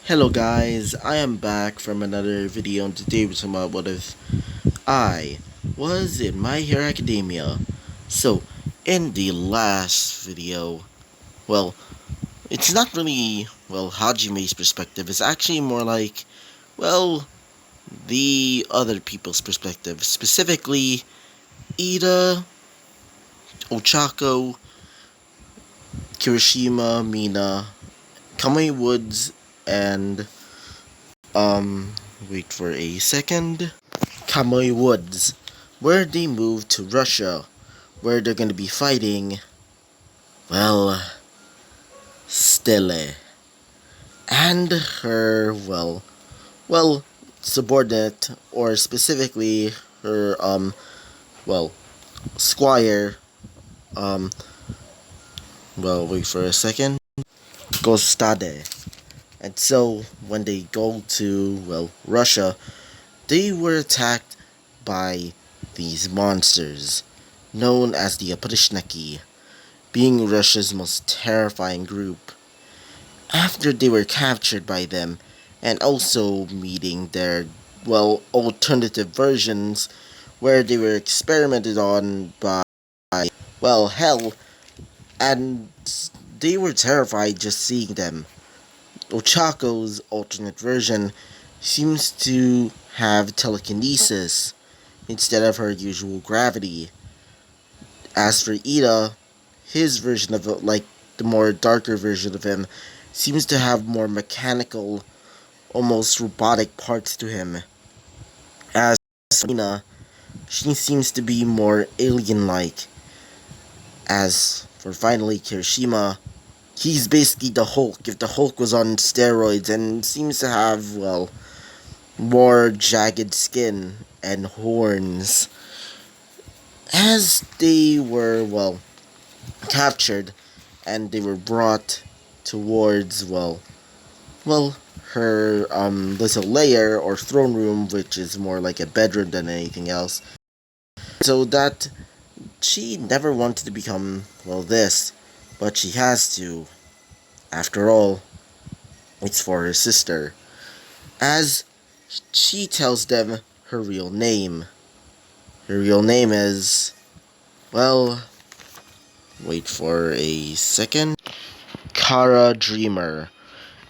Hello guys, I am back from another video and today we're talking about what if I was in My Hero Academia. So, in the last video, well, it's not really, Hajime's perspective, it's actually more like, well, the other people's perspective. Specifically, Ida, Ochako, Kirishima, Mina, Kamei Woods, and, wait for a second. Kamei Woods, where they moved to Russia, where they're going to be fighting, well, Stelle. And her, subordinate, or specifically her, squire, um, wait for a second, Gostade. And so, when they go to, Russia, they were attacked by these monsters, known as the Oprishniki, being Russia's most terrifying group. After they were captured by them, and also meeting their, alternative versions, where they were experimented on by, hell, and they were terrified just seeing them. Ochako's alternate version seems to have telekinesis instead of her usual gravity. As for Ida, his version of it, like the more darker version of him, seems to have more mechanical, almost robotic parts to him. As for Mina, she seems to be more alien-like. As for finally Kirishima, he's basically the Hulk, if the Hulk was on steroids, and seems to have, more jagged skin and horns. As they were, captured and they were brought towards, her little lair or throne room, which is more like a bedroom than anything else. So that she never wanted to become, this, but she has to. After all, it's for her sister. As she tells them her real name. Her real name is, well, wait for a second, Kara Dreamer.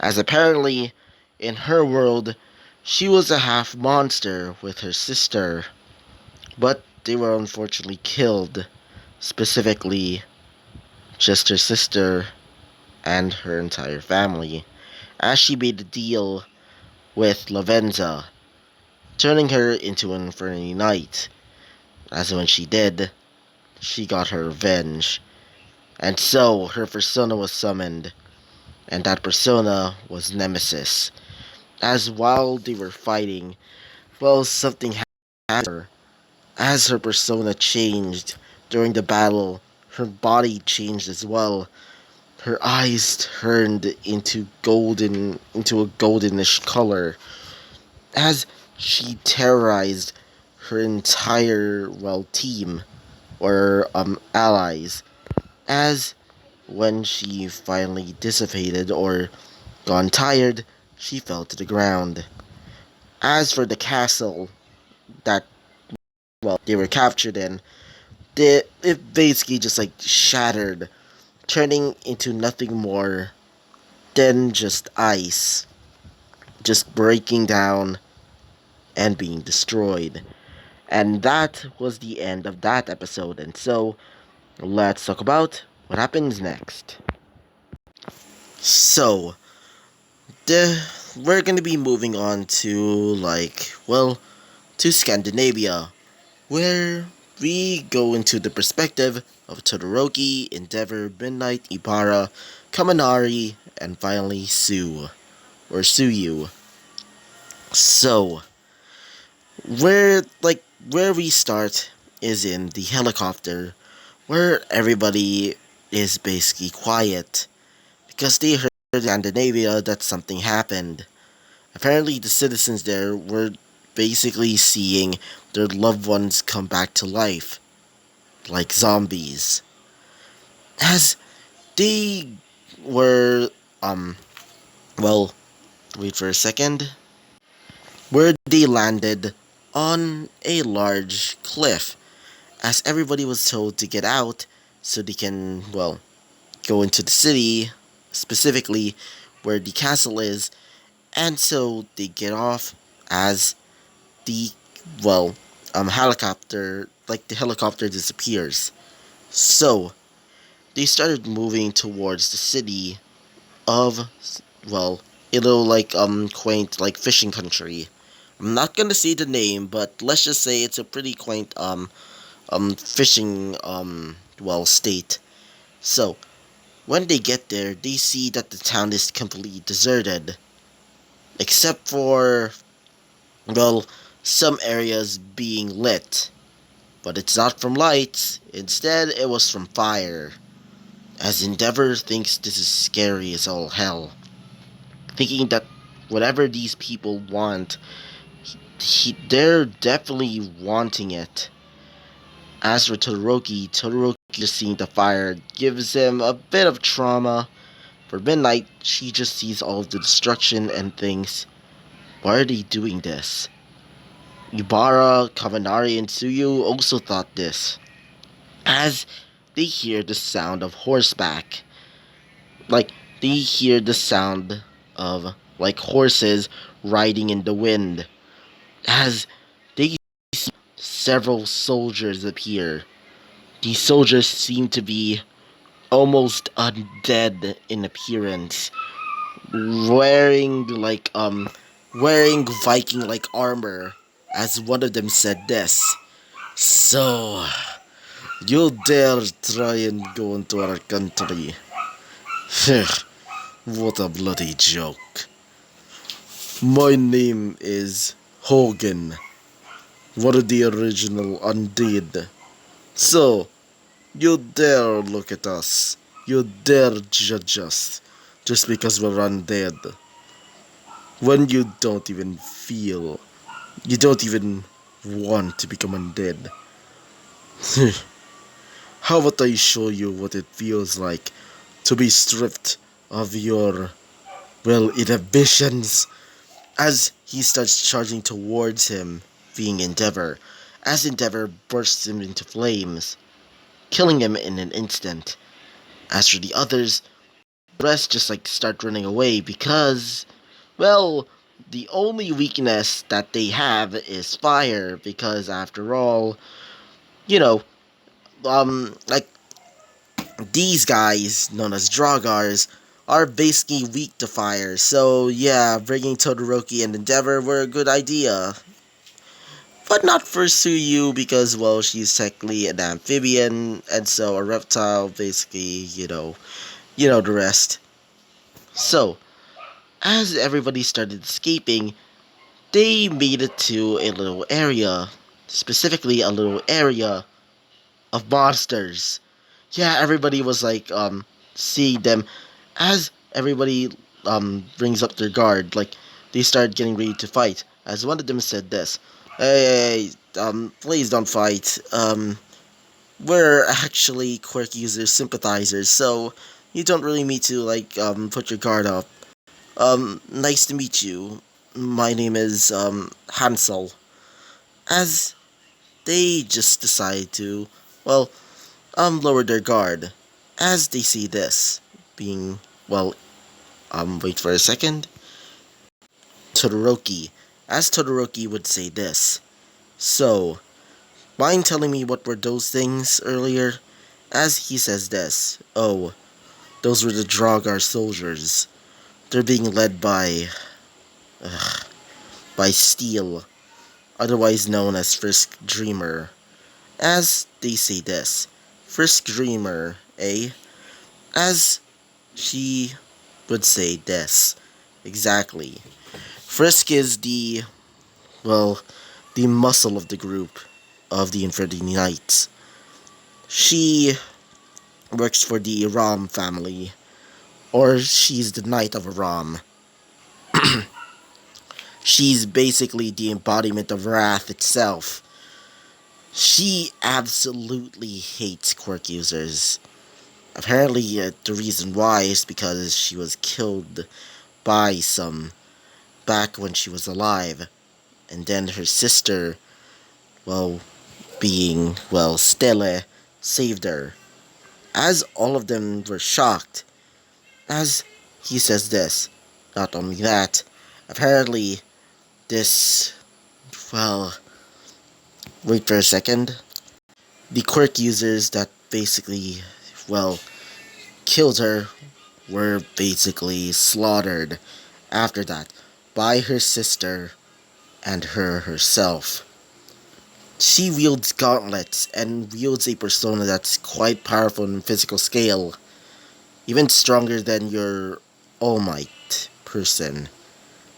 As apparently, in her world, she was a half monster with her sister. But they were unfortunately killed. Specifically, just her sister and her entire family. As she made a deal with Lavenza, turning her into an Infernity Knight. As when she did, she got her revenge. And so, her persona was summoned. And that persona was Nemesis. As while they were fighting, something happened to her. As her persona changed during the battle, her body changed as well. Her eyes turned into a goldenish color. As she terrorized her entire, team, or, allies. As when she finally dissipated or gone tired, she fell to the ground. As for the castle that, they were captured in, it basically just like shattered, turning into nothing more than just ice, just breaking down and being destroyed. And that was the end of that episode, and so let's talk about what happens next. So, we're gonna be moving on to, to Scandinavia, where we go into the perspective of Todoroki, Endeavor, Midnight, Ibarra, Kaminari, and finally Suyu. So, where we start is in the helicopter, where everybody is basically quiet, because they heard in Scandinavia that something happened. Apparently, the citizens there were basically seeing their loved ones come back to life, like zombies. As they were, well, wait for a second, where they landed on a large cliff, as everybody was told to get out so they can, well, go into the city, specifically where the castle is, and so they get off as the, well, helicopter disappears. So, they started moving towards the city of, well, a little like quaint like fishing country. I'm not gonna say the name, but let's just say it's a pretty quaint fishing state. So when they get there, they see that the town is completely deserted, except for, well, some areas being lit. But it's not from lights. Instead, it was from fire. As Endeavor thinks this is scary as all hell, thinking that whatever these people want, they're definitely wanting it. As for Todoroki just seeing the fire gives him a bit of trauma. For Midnight, she just sees all of the destruction and thinks, why are they doing this? Yubara, Kaminari, and Tsuyu also thought this, as they hear the sound of horseback. Like, they hear the sound of, like, horses riding in the wind, as they see several soldiers appear. These soldiers seem to be almost undead in appearance, wearing wearing Viking like armor, as one of them said this. So, you dare try and go into our country? What a bloody joke. My name is Hogan, one of the original undead. So, you dare look at us. You dare judge us just because we're undead. When you don't even feel, you don't even want to become undead. How about I show you what it feels like to be stripped of your, well, inhibitions? As he starts charging towards him, being Endeavor, as Endeavor bursts him into flames, killing him in an instant. As for the others, the rest just start running away because, well, the only weakness that they have is fire, because after all, you know, like, these guys, known as Dragars, are basically weak to fire, so yeah, bringing Todoroki and Endeavor were a good idea. But not for Suyu because, well, she's technically an amphibian, and so a reptile, basically, you know the rest. So, as everybody started escaping, they made it to a little area, specifically a little area of monsters. Yeah, everybody was seeing them, as everybody brings up their guard, like they start getting ready to fight. As one of them said this, hey, please don't fight. We're actually Quirk users sympathizers, so you don't really need to put your guard up. Nice to meet you. My name is Hansel. As they just decide to, well, lower their guard as they see this being, well, wait for a second. Todoroki. As Todoroki would say this. So, mind telling me what were those things earlier? As he says this. Oh, those were the Dragar soldiers. They're being led by Steel, otherwise known as Frisk Dreamer. As they say this. Frisk Dreamer, eh? As she would say this. Exactly. Frisk is well, the muscle of the group of the Infinity Knights. She works for the Ram family, or she's the Knight of Ram. She's basically the embodiment of Wrath itself. She absolutely hates quirk users. Apparently, the reason why is because she was killed by some back when she was alive, and then her sister, well, being, well, Stella, saved her. As all of them were shocked, as he says this. Not only that, apparently this, well, wait for a second. The quirk users that basically, well, killed her were basically slaughtered after that by her sister and her herself. She wields gauntlets and wields a persona that's quite powerful in physical scale, even stronger than your All Might person.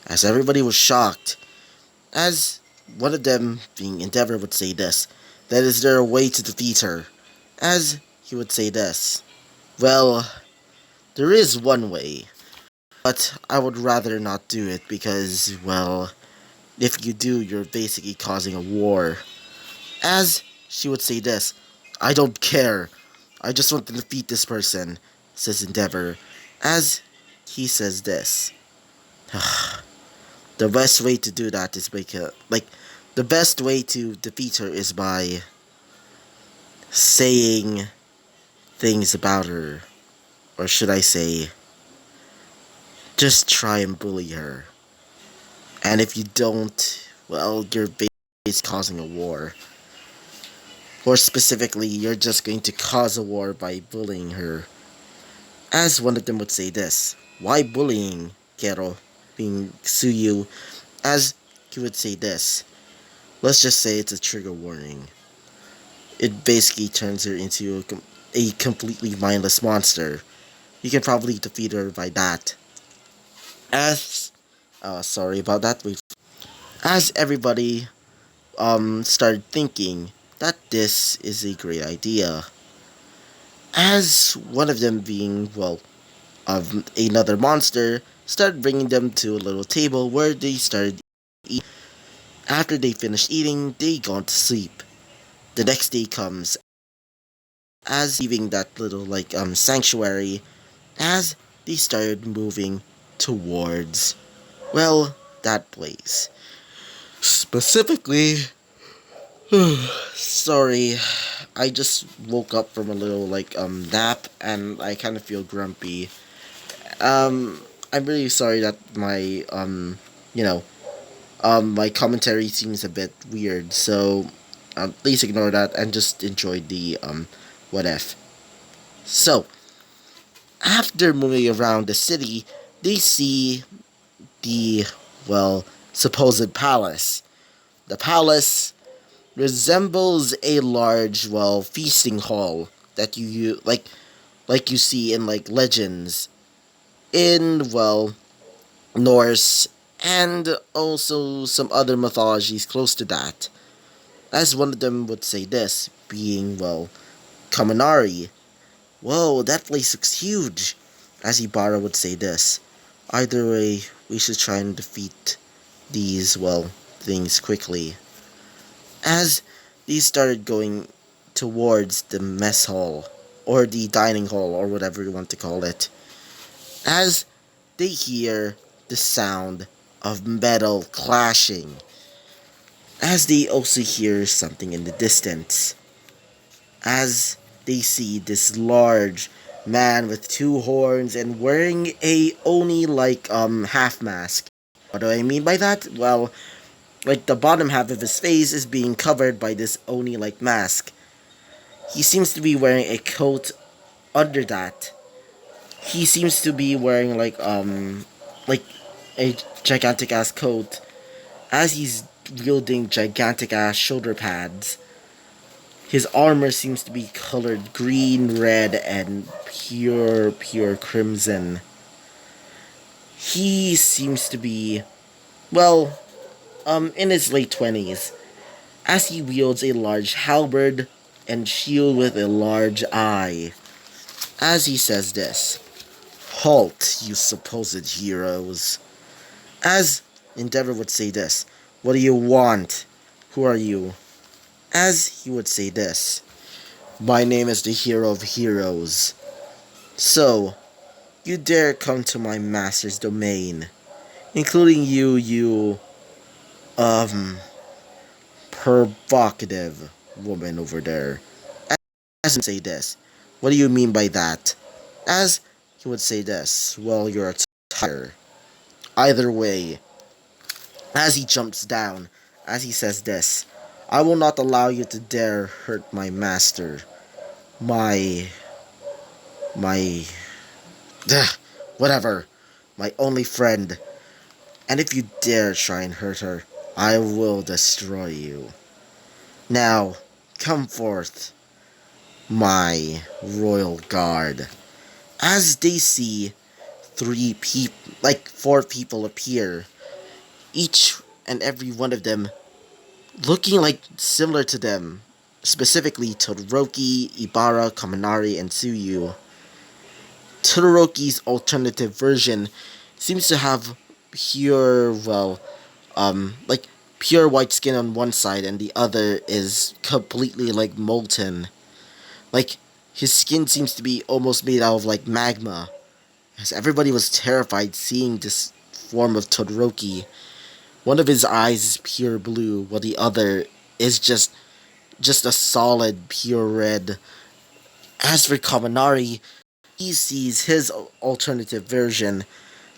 As everybody was shocked, as one of them, being Endeavor, would say this, that is there a way to defeat her? As he would say this, well, there is one way, but I would rather not do it because, well, if you do, you're basically causing a war. As she would say this, I don't care. I just want to defeat this person, says Endeavor. As he says this, the best way to do that is the best way to defeat her is by saying things about her. Or should I say, just try and bully her. And if you don't, well, you're basically causing a war. Or specifically, you're just going to cause a war by bullying her. As one of them would say this, why bullying, Kero, being Suyu? As he would say this, let's just say it's a trigger warning. It basically turns her into a completely mindless monster. You can probably defeat her by that. As, sorry about that. As everybody started thinking that this is a great idea. As one of them being, well, another monster, started bringing them to a little table where they started eating. After they finished eating, they gone to sleep. The next day comes, as leaving that little, sanctuary, as they started moving towards, well, that place. Specifically, sorry, I just woke up from a little, nap, and I kind of feel grumpy. I'm really sorry that my, my commentary seems a bit weird, so, please ignore that and just enjoy the, what if. So, after moving around the city, they see the, well, supposed palace. The palace resembles a large, well, feasting hall that like you see in, legends in, well, Norse and also some other mythologies close to that. As one of them would say this, being, well, Kaminari. Whoa, that place looks huge. As Ibarra would say this. Either way, we should try and defeat these, well, things quickly. As these started going towards the mess hall, or the dining hall, or whatever you want to call it, as they hear the sound of metal clashing, as they also hear something in the distance, as they see this large man with two horns and wearing a oni half mask. What do I mean by that? Well, the bottom half of his face is being covered by this oni mask. He seems to be wearing a coat under that. He seems to be wearing a gigantic ass coat as he's wielding gigantic ass shoulder pads. His armor seems to be colored green, red, and pure crimson. He seems to be, well, in his late 20s, as he wields a large halberd and shield with a large eye. As he says this, halt, you supposed heroes. As Endeavor would say this, what do you want? Who are you? As he would say this, my name is the Hero of Heroes. So, you dare come to my master's domain. including you, um, provocative woman over there. As he would say this, what do you mean by that? As he would say this, well, you're a tiger. Either way, as he jumps down, as he says this, I will not allow you to dare hurt my master. My, my, whatever, my only friend. And if you dare try and hurt her, I will destroy you. Now, come forth, my royal guard. As they see four people appear, each and every one of them looking like similar to them, specifically Todoroki, Ibara, Kaminari, and Tsuyu. Todoroki's alternative version seems to have pure, like pure white skin on one side, and the other is completely like molten. Like his skin seems to be almost made out of like magma, as everybody was terrified seeing this form of Todoroki. One of his eyes is pure blue, while the other is just a solid pure red. As for Kaminari, he sees his alternative version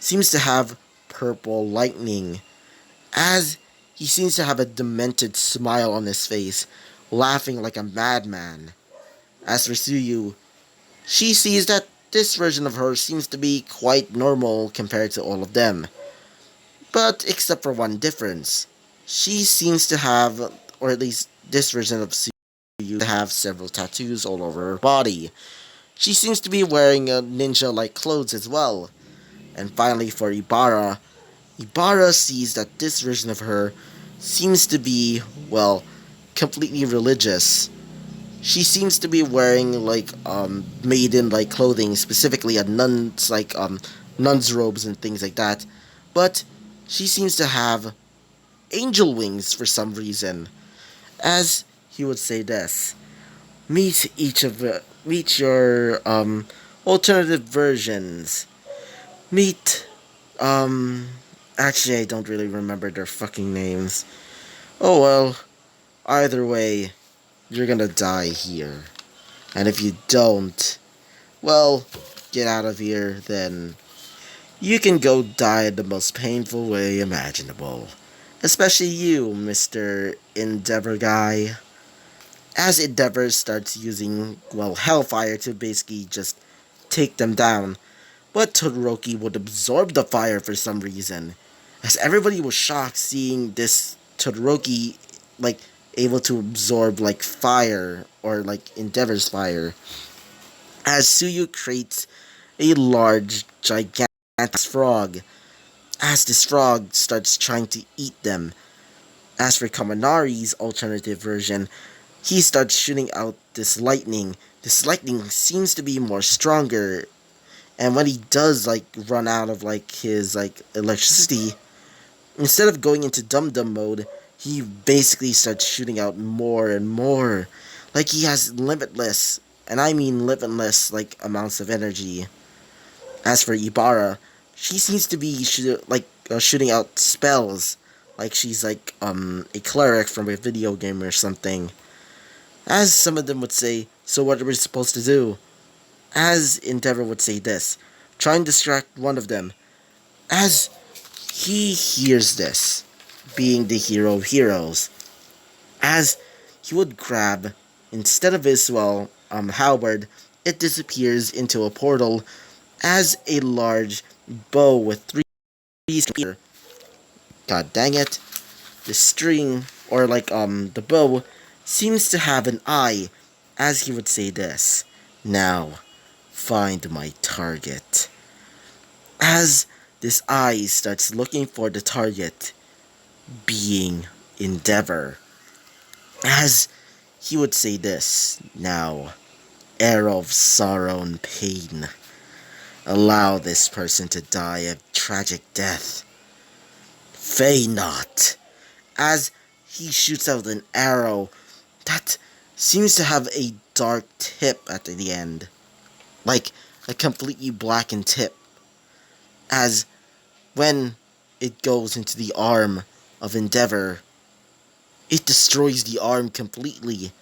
seems to have purple lightning, as he seems to have a demented smile on his face, laughing like a madman. As for Suyu, she sees that this version of her seems to be quite normal compared to all of them. But except for one difference, she seems to have, or at least this version of Suyu, to have several tattoos all over her body. She seems to be wearing a ninja-like clothes as well. And finally for Ibara, Ibara sees that this version of her seems to be, well, completely religious. She seems to be wearing like maiden like clothing, specifically a nun's robes and things like that. But she seems to have angel wings for some reason. As he would say this, meet your alternative versions. Meet actually I don't really remember their fucking names. Oh well, either way, you're gonna die here. And if you don't, well, get out of here, then you can go die the most painful way imaginable. Especially you, Mr. Endeavor guy. As Endeavor starts using, well, Hellfire to basically just take them down, but Todoroki would absorb the fire for some reason, as everybody was shocked seeing this Todoroki, like, able to absorb, like, fire, or, like, Endeavor's fire. As Suyu creates a large, gigantic frog, as this frog starts trying to eat them. As for Kaminari's alternative version, he starts shooting out this lightning. This lightning seems to be more stronger, and when he does like run out of like his like electricity, instead of going into dum dum mode, he basically starts shooting out more and more. Like he has limitless, and I mean limitless, like amounts of energy. As for Ibara, she seems to be shooting out spells, like she's like a cleric from a video game or something. As some of them would say, so what are we supposed to do? As Endeavor would say this, try and distract one of them. As he hears this, being the hero of heroes, as he would grab, instead of his, halberd, it disappears into a portal as a large bow with three strings. God dang it. The string, or the bow, seems to have an eye, as he would say this. Now, find my target. As this eye starts looking for the target, being Endeavor. As he would say this. Now, arrow of sorrow and pain. Allow this person to die a tragic death. Fay not. As he shoots out an arrow that seems to have a dark tip at the end. Like a completely blackened tip. As when it goes into the arm of Endeavor. It destroys the arm completely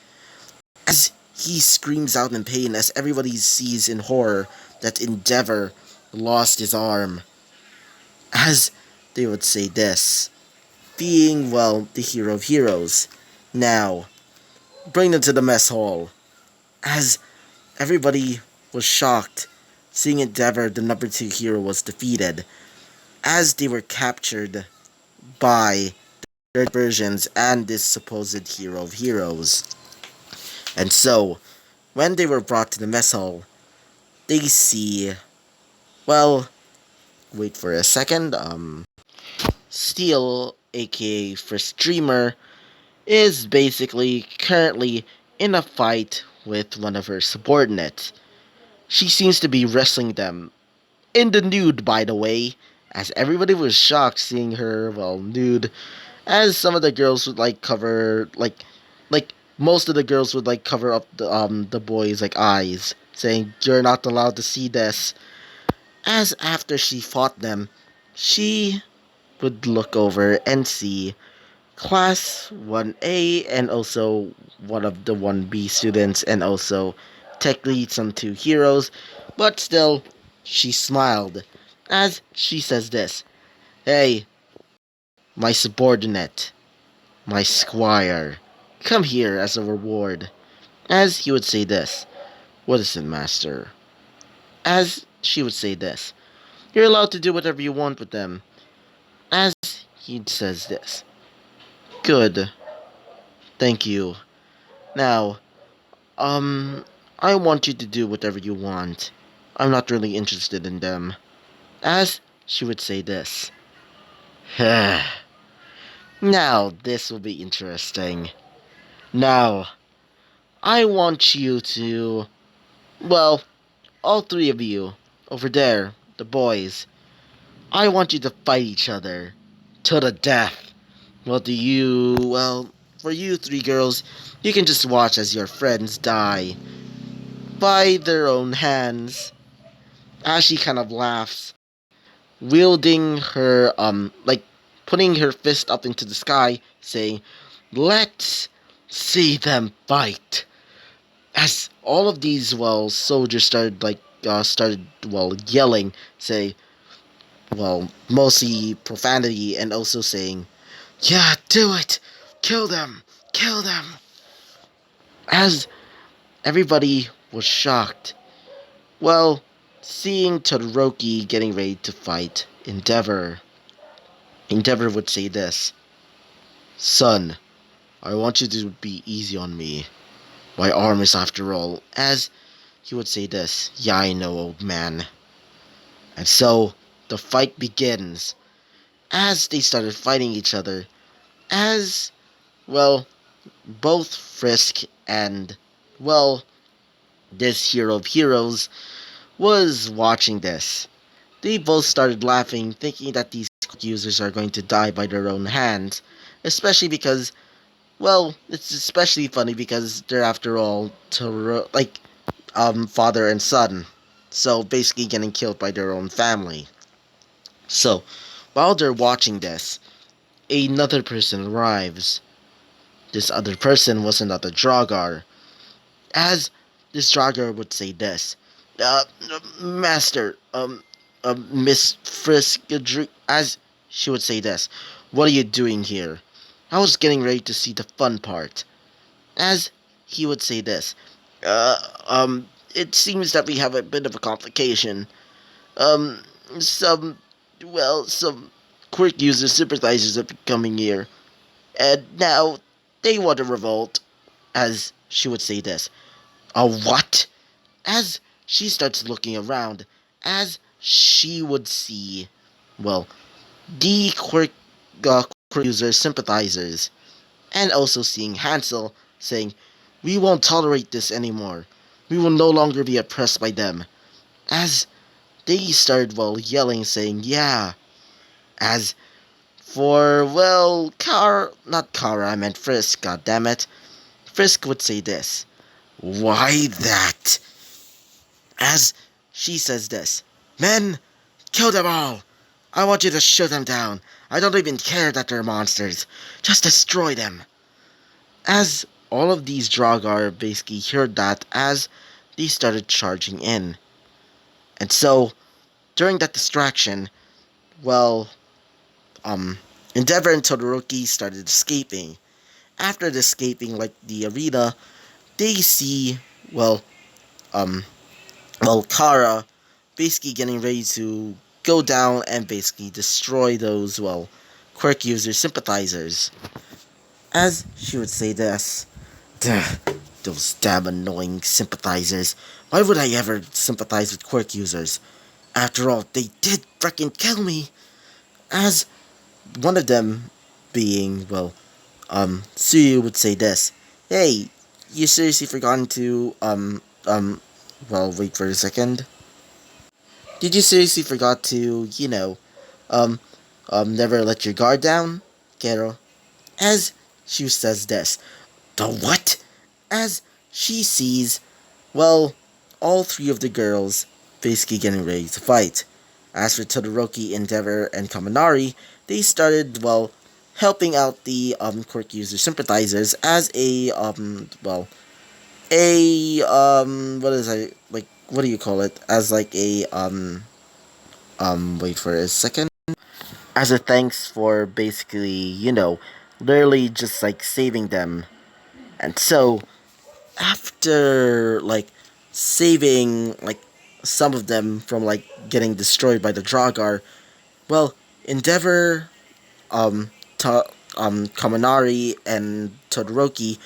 as he screams out in pain as everybody sees in horror that Endeavor lost his arm. As they would say this, being, well, the hero of heroes. Now, bring them to the mess hall. As everybody was shocked, seeing Endeavor, the number 2 hero, was defeated, as they were captured by their versions and this supposed hero of heroes. And so, when they were brought to the mess hall, they see, well, wait for a second, Steel, aka First Dreamer, is basically currently in a fight with one of her subordinates. She seems to be wrestling them in the nude, by the way, as everybody was shocked seeing her, well, nude, as some of the girls would like cover, like most of the girls would like cover up the boys' like eyes, saying you're not allowed to see this. As after she fought them, she would look over and see Class 1A and also one of the 1B students and also technically some 2 heroes, but still, she smiled as she says this, "Hey, my subordinate, my squire, come here as a reward." As he would say this, "What is it, master?" As she would say this, "You're allowed to do whatever you want with them." As he says this, "Good, thank you. Now, I want you to do whatever you want. I'm not really interested in them." As she would say this, "Now, this will be interesting. Now, I want you to, well, all 3 of you, over there, the boys, I want you to fight each other to the death. Well, for you 3 girls, you can just watch as your friends die by their own hands." As she kind of laughs, wielding her, like, putting her fist up into the sky, saying, "Let's see them fight." As all of these, well, soldiers started yelling, say, well, mostly profanity, and also saying, "Yeah, do it! Kill them! Kill them!" As everybody was shocked, well, seeing Todoroki getting ready to fight Endeavor, Endeavor would say this, "Son, I want you to be easy on me. My arm is after all." As he would say this, "Yeah, I know, old man." And so, the fight begins. As they started fighting each other, as, well, both Frisk and, well, this hero of heroes was watching this. They both started laughing, thinking that these users are going to die by their own hands, especially because, well, it's especially funny because they're after all father and son, so basically getting killed by their own family. So, while they're watching this, another person arrives. This other person was another Dragar. As this Dragar would say this, Master, Miss Frisk, as she would say this, "What are you doing here? I was getting ready to see the fun part." As he would say this, uh, it seems that we have a bit of a complication. Um, some, some quirk user sympathizers have been coming here, and now they want to revolt." As she would say this, "A what?" As she starts looking around, as she would see, well, the quirk user sympathizers, and also seeing Hansel saying, "We won't tolerate this anymore. We will no longer be oppressed by them." As they started, well, yelling, saying, "Yeah." As for, well, not Kara, I meant Frisk, goddammit. Frisk would say this, "Why that?" As she says this, "Men, kill them all." I want you to shoot them down. I don't even care that they're monsters. Just destroy them. As all of these Draugr basically heard that as they started charging in. And so, during that distraction, well, Endeavor and Todoroki started escaping. After escaping, like, the arena, they see, well, um, Kara basically getting ready to go down and basically destroy those, well, quirk user sympathizers. As she would say this, "Duh, those damn annoying sympathizers. Why would I ever sympathize with quirk users? After all, they did frickin' kill me." As one of them being, well, Suyu would say this, "Hey, you seriously forgotten to, well, wait for a second. Did you seriously forgot to, um, never let your guard down, Kero?" As she says this, "The what?" As she sees, well, all three of the girls basically getting ready to fight. As for Todoroki, Endeavor, and Kaminari, they started, well, helping out the quirk user sympathizers as a what is I like what do you call it? As like a wait for a second. As a thanks for basically, literally just like saving them. And so after like saving like some of them from like getting destroyed by the Dragar, well, Endeavor, um, Kaminari, and Todoroki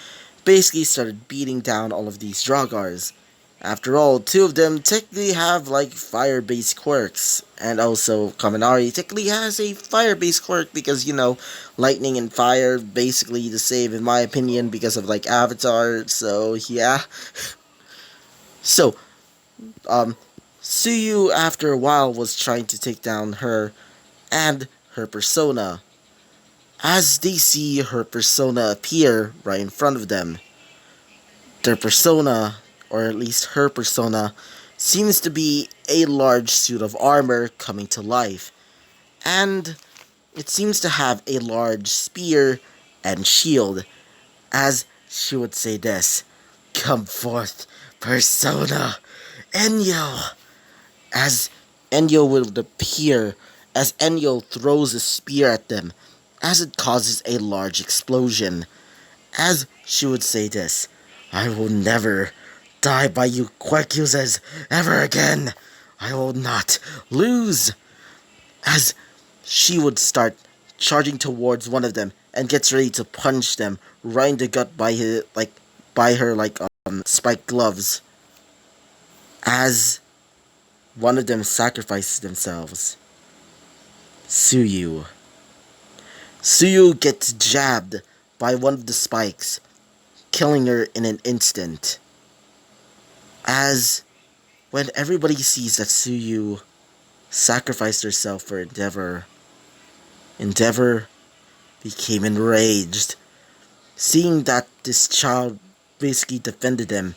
basically started beating down all of these Dragars. After all, two of them technically have like fire-based quirks, and also Kaminari technically has a fire-based quirk because lightning and fire basically the same in my opinion because of like Avatar. So yeah, so um, Suyu after a while was trying to take down her and her persona. As they see her persona appear right in front of them, their persona, or at least her persona, seems to be a large suit of armor coming to life, and it seems to have a large spear and shield, as she would say this, "Come forth, persona, Enyo!" As Enyo would appear, as Enyo throws a spear at them, as it causes a large explosion. As she would say this, "I will never die by you quirk users ever again. I will not lose." As she would start charging towards one of them and gets ready to punch them right in the gut by her spiked gloves. As one of them sacrifices themselves, Suyu. Suyu gets jabbed by one of the spikes, killing her in an instant. As when everybody sees that Suyu sacrificed herself for Endeavor, Endeavor became enraged. Seeing that this child basically defended him,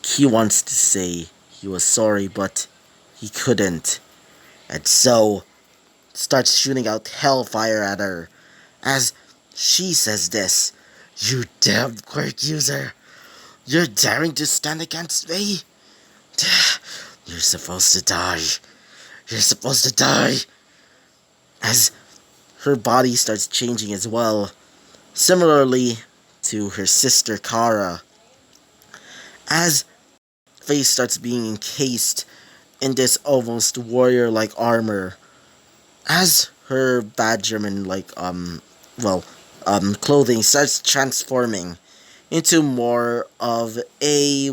he wants to say he was sorry, but he couldn't. And so starts shooting out hellfire at her. As she says this, "You damn quirk user! You're daring to stand against me? You're supposed to die. You're supposed to die." As her body starts changing as well, similarly to her sister Kara. As face starts being encased in this almost warrior-like armor. As her Badgerman clothing starts transforming into more of a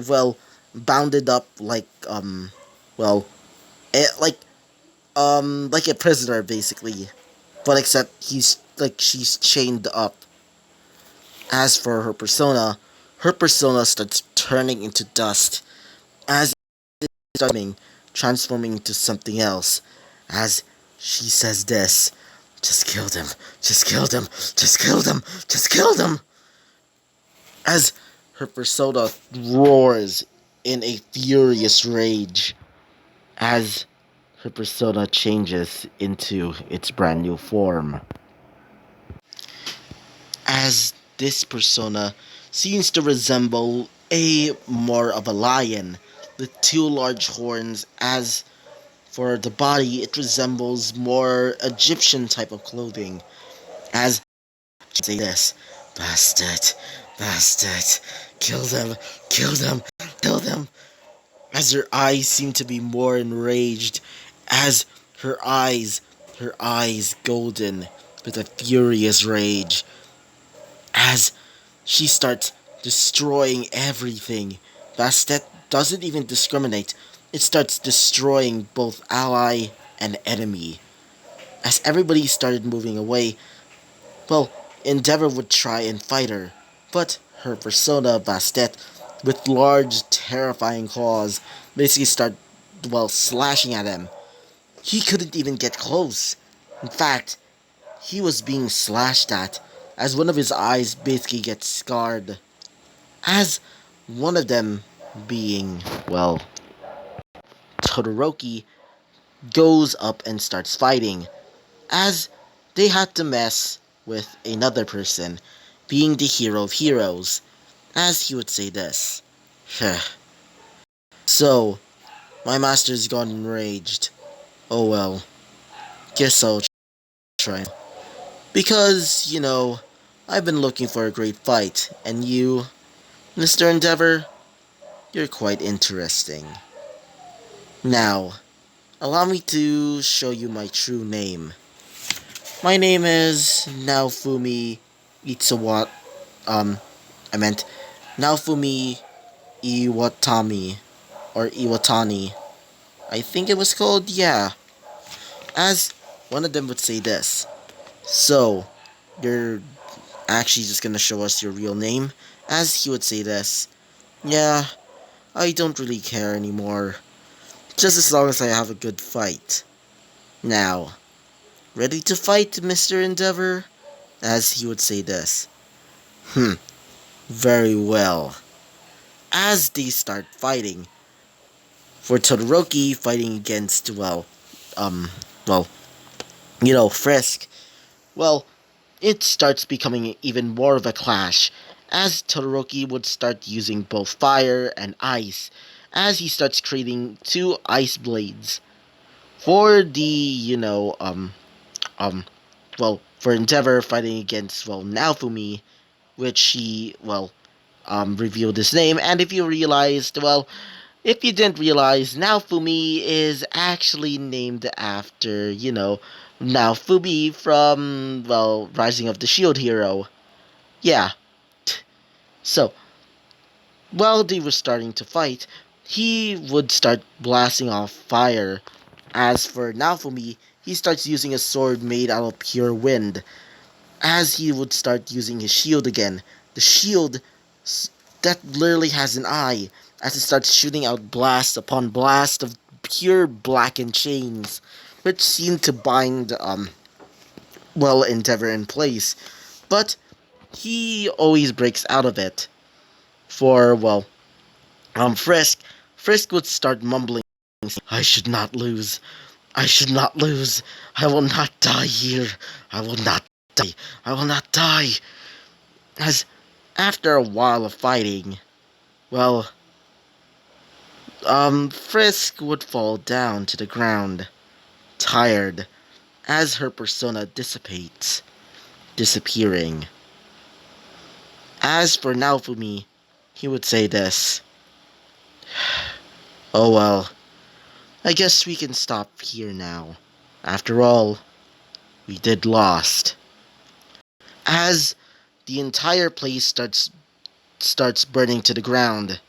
bounded up well a, like a prisoner basically, but except she's chained up. As for her persona starts turning into dust as it starts transforming into something else. As she says this, "Just kill them, just kill them, just kill them, just kill them." As her persona roars in a furious rage, as her persona changes into its brand new form. As this persona seems to resemble a more of a lion with two large horns. As for the body, it resembles more Egyptian type of clothing. As she say this, bastard, bastard, kill them, kill them, kill them. As her eyes seem to be more enraged, as her eyes golden with a furious rage, as she starts destroying everything. Bastet doesn't even discriminate. It starts destroying both ally and enemy. As everybody started moving away, well, Endeavor would try and fight her, but her persona, Bastet, with large, terrifying claws, basically start, well, slashing at him. He couldn't even get close. In fact, he was being slashed at, as one of his eyes basically gets scarred. As one of them being, well, Todoroki, goes up and starts fighting, as they had to mess with another person, being the hero of heroes, as he would say this. So, my master's gone enraged. Oh well, guess I'll try. Because, I've been looking for a great fight, and you, Mr. Endeavor, you're quite interesting. Now, allow me to show you my true name. My name is Naofumi Iwatani, I meant Naofumi Iwatani, or Iwatani. I think it was called, yeah. As one of them would say this. So, you're actually just gonna show us your real name? As he would say this. Yeah, I don't really care anymore. Just as long as I have a good fight. Now, ready to fight, Mr. Endeavor? As he would say this. Very well. As they start fighting, for Todoroki fighting against, um, well, Frisk, well, it starts becoming even more of a clash, as Todoroki would start using both fire and ice, as he starts creating two ice blades. For the, for Endeavor fighting against, Naofumi, which he, revealed his name, and if you realized, if you didn't realize, Naofumi is actually named after, Naofumi from, Rising of the Shield Hero. Yeah. So, while they were starting to fight, he would start blasting off fire. As for Naofumi, he starts using a sword made out of pure wind. As he would start using his shield again, the shield that literally has an eye, as it starts shooting out blast upon blast of pure blackened chains, which seem to bind, Endeavor in place. But he always breaks out of it. For, Frisk, Frisk would start mumbling, I should not lose. I should not lose. I will not die here. I will not die. I will not die. As after a while of fighting, Frisk would fall down to the ground, tired, as her persona dissipates, disappearing. As for Naofumi, he would say this. Oh well, I guess we can stop here now. After all, we did lost. As the entire place starts burning to the ground,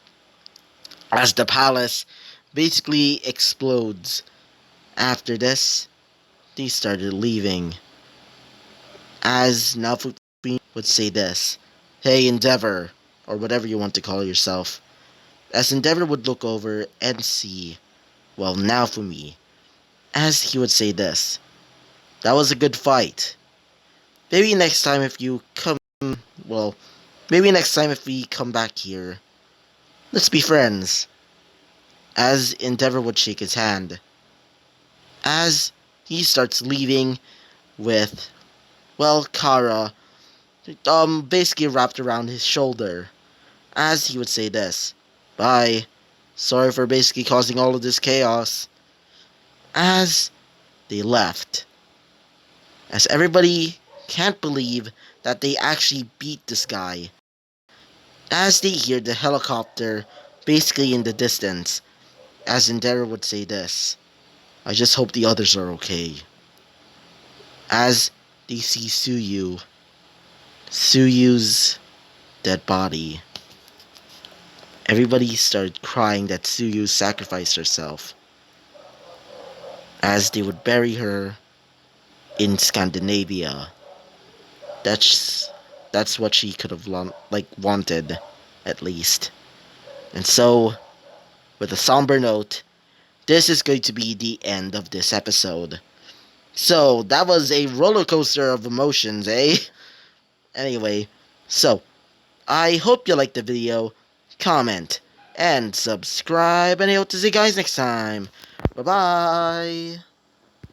as the palace basically explodes. After this, they started leaving. As Naofumi would say this, hey Endeavor, or whatever you want to call yourself. As Endeavor would look over and see, Naofumi, as he would say this, that was a good fight. Maybe next time if you come, well, maybe next time if we come back here, let's be friends. As Endeavor would shake his hand. as he starts leaving with, well, Kara, basically wrapped around his shoulder, as he would say this: "Bye. Sorry for basically causing all of this chaos." As they left, as everybody can't believe that they actually beat this guy, as they hear the helicopter basically in the distance, as Indira would say this: "I just hope the others are okay." As they see Suyu's dead body, everybody started crying that Suyu sacrificed herself, as they would bury her in Scandinavia. That's that's what she could have wanted, at least. And so, with a somber note, this is going to be the end of this episode. So, that was a roller coaster of emotions, eh? Anyway, so, I hope you liked the video, comment, and subscribe, and I hope to see you guys next time. Bye-bye!